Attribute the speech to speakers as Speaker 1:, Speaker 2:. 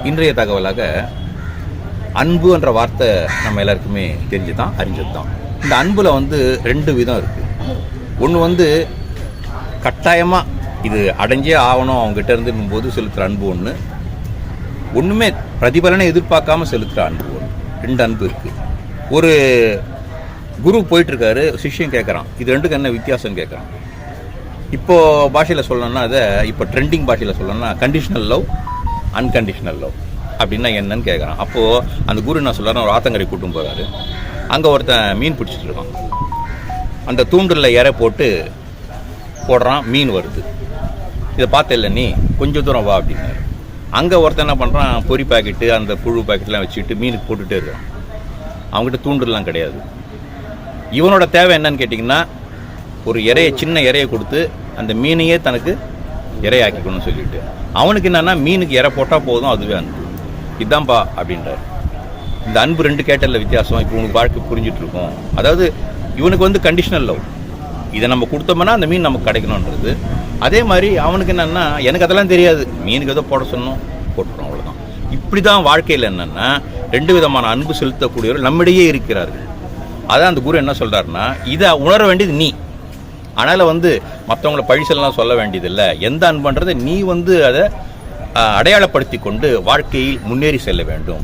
Speaker 1: இன்றைய தகவலாக அன்பு என்ற வார்த்தை நம்ம எல்லாருக்குமே தெரிஞ்சுதான் அறிஞ்சது தான். இந்த அன்பில் ரெண்டு விதம் இருக்குது. ஒன்று கட்டாயமாக இது அடைஞ்சே ஆகணும் அவங்ககிட்ட இருந்துக்கும் போது செலுத்துகிற அன்பு ஒன்று, ஒன்றுமே பிரதிபலனை எதிர்பார்க்காம செலுத்துகிற அன்பு ஒன்று. ரெண்டு அன்பு இருக்குது. ஒரு குரு போயிட்டுருக்காரு, சிஷ்யன் கேட்குறான், இது ரெண்டுக்கு என்ன வித்தியாசம்னு கேட்குறான். இப்போது பாஷையில் சொல்லணும்னா அதை இப்போ ட்ரெண்டிங் பாஷையில் சொல்லணும்னா கண்டிஷனல் லவ், அன்கண்டிஷனல் லவ் அப்படின்னா என்னன்னு கேட்குறான். அப்போது அந்த குரு என்ன சொல்கிறார், ஒரு ஆத்தங்கரை கூட்டும் போகிறாரு. அங்கே ஒருத்தன் மீன் பிடிச்சிட்டு இருக்கான். அந்த தூண்டில் இறை போடுறான், மீன் வருது. இதை பார்த்த இல்லை நீ கொஞ்சம் தூரம் வா அப்படின்னாரு. அங்கே ஒருத்தன் என்ன பண்ணுறான், பொறி பாக்கெட்டு அந்த புழு பாக்கெட்லாம் வச்சுக்கிட்டு மீனுக்கு போட்டுகிட்டே இருக்கான். அவங்ககிட்ட தூண்டில்லாம் கிடையாது. இவனோட தேவை என்னன்னு கேட்டிங்கன்னா, ஒரு இறையை சின்ன இறையை கொடுத்து அந்த மீனையே தனக்கு இறையாக்கிக்கணும்னு சொல்லிட்டு, அவனுக்கு என்னன்னா மீனுக்கு இறை போட்டால் போதும், அதுவே அன்பு. இதுதான்ப்பா அப்படின்றார். இந்த அன்பு ரெண்டு கேட்டல வித்தியாசம் இப்போ உங்களுக்கு வாழ்க்கை புரிஞ்சிட்டு இருக்கும். அதாவது இவனுக்கு கண்டிஷனல் லவ், இதை நம்ம கொடுத்தோம்னா அந்த மீன் நமக்கு கிடைக்கணுன்றது. அதே மாதிரி அவனுக்கு என்னன்னா, எனக்கு அதெல்லாம் தெரியாது, மீனுக்கு ஏதோ போட சொன்னோம் போட்டுறோம், அவ்வளோதான். இப்படி தான் வாழ்க்கையில் என்னென்னா ரெண்டு விதமான அன்பு செலுத்தக்கூடியவர்கள் நம்மிடையே இருக்கிறார்கள். அதான் அந்த குரு என்ன சொல்கிறாருன்னா, இதை உணர வேண்டியது நீ. அதனால் மற்றவங்கள பழிசெல்லாம் சொல்ல வேண்டியதில்லை. எந்த அன்புன்றதை நீ அதை அடையாளப்படுத்தி கொண்டு வாழ்க்கையில் முன்னேறி செல்ல வேண்டும்.